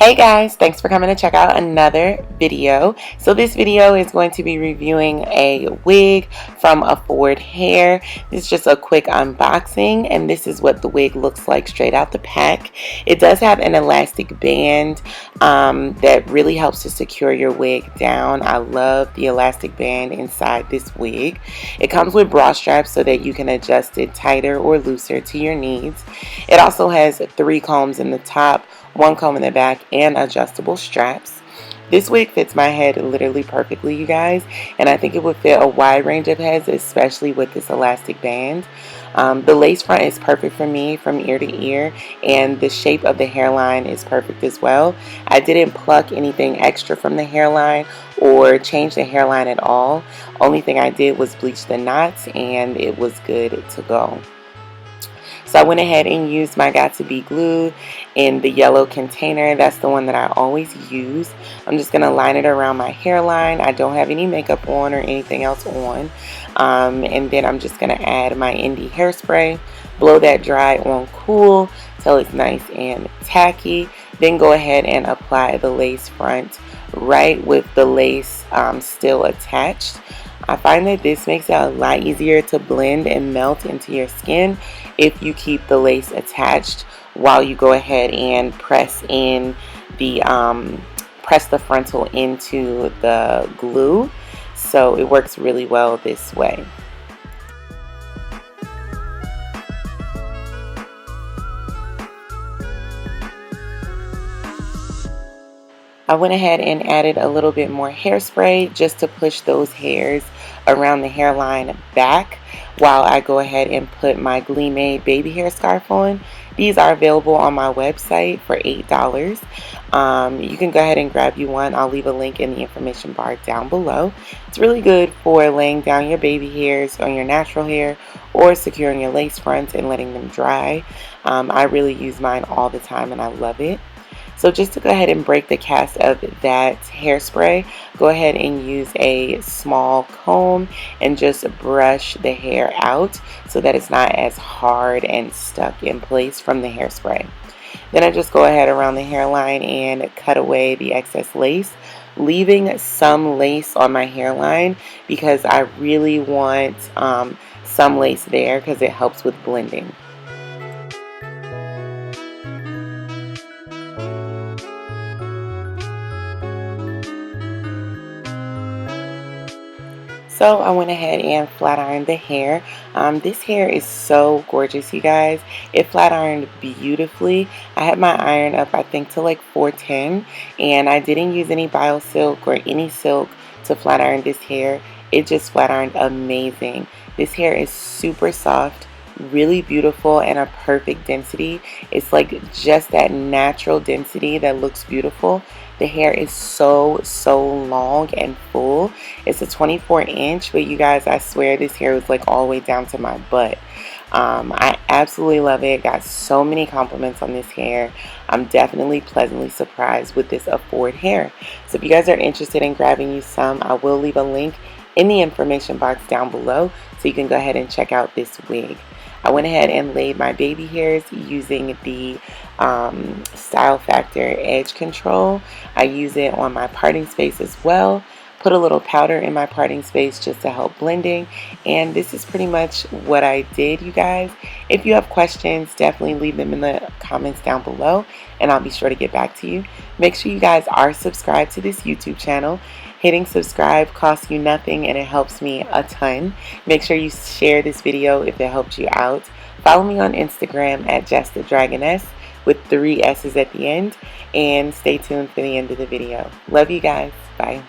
Hey guys, thanks for coming to check out another video. So this video is going to be reviewing a wig from Affordhair. This is just a quick unboxing, and this is what the wig looks like straight out the pack. It does have an elastic band that really helps to secure your wig down. I love the elastic band inside this wig. It comes with bra straps so that you can adjust it tighter or looser to your needs. It also has 3 combs in the top, 1 comb in the back, and adjustable straps. This wig fits my head literally perfectly, you guys, and I think it would fit a wide range of heads, especially with this elastic band. The lace front is perfect for me from ear to ear, and the shape of the hairline is perfect as well. I didn't pluck anything extra from the hairline or change the hairline at all. Only thing I did was bleach the knots, and it was good to go. So I went ahead and used my Got2b glue in the yellow container. That's the one that I always use. I'm just going to line it around my hairline. I don't have any makeup on or anything else on. And then I'm just going to add my Indie hairspray. Blow that dry on cool till it's nice and tacky. Then go ahead and apply the lace front right with the lace still attached. I find that this makes it a lot easier to blend and melt into your skin if you keep the lace attached while you go ahead and press the frontal into the glue. So it works really well this way. I went ahead and added a little bit more hairspray just to push those hairs around the hairline back while I go ahead and put my Glee Made baby hair scarf on. These are available on my website for $8. You can go ahead and grab you one. I'll leave a link in the information bar down below. It's really good for laying down your baby hairs on your natural hair or securing your lace fronts and letting them dry. I really use mine all the time and I love it. So just to go ahead and break the cast of that hairspray, go ahead and use a small comb and just brush the hair out so that it's not as hard and stuck in place from the hairspray. Then I just go ahead around the hairline and cut away the excess lace, leaving some lace on my hairline because I really want some lace there because it helps with blending. So I went ahead and flat ironed the hair. This hair is so gorgeous, you guys. It flat ironed beautifully. I had my iron up, I think, to like 410, and I didn't use any bio silk or any silk to flat iron this hair. It just flat ironed amazing. This hair is super soft, really beautiful, and a perfect density. It's like just that natural density that looks beautiful. The hair is so long and full. It's a 24-inch, but you guys, I swear this hair was like all the way down to my butt. I absolutely love it. Got so many compliments on this hair. I'm definitely pleasantly surprised with this Affordhair. So if you guys are interested in grabbing you some, I will leave a link in the information box down below so you can go ahead and check out this wig. I went ahead and laid my baby hairs using the Style Factor Edge Control. I use it on my parting space as well. Put a little powder in my parting space just to help blending. And this is pretty much what I did, you guys. If you have questions, definitely leave them in the comments down below and I'll be sure to get back to you. Make sure you guys are subscribed to this YouTube channel. Hitting subscribe costs you nothing and it helps me a ton. Make sure you share this video if it helped you out. Follow me on Instagram at Jess the Dragoness with 3 S's at the end. And stay tuned for the end of the video. Love you guys. Bye.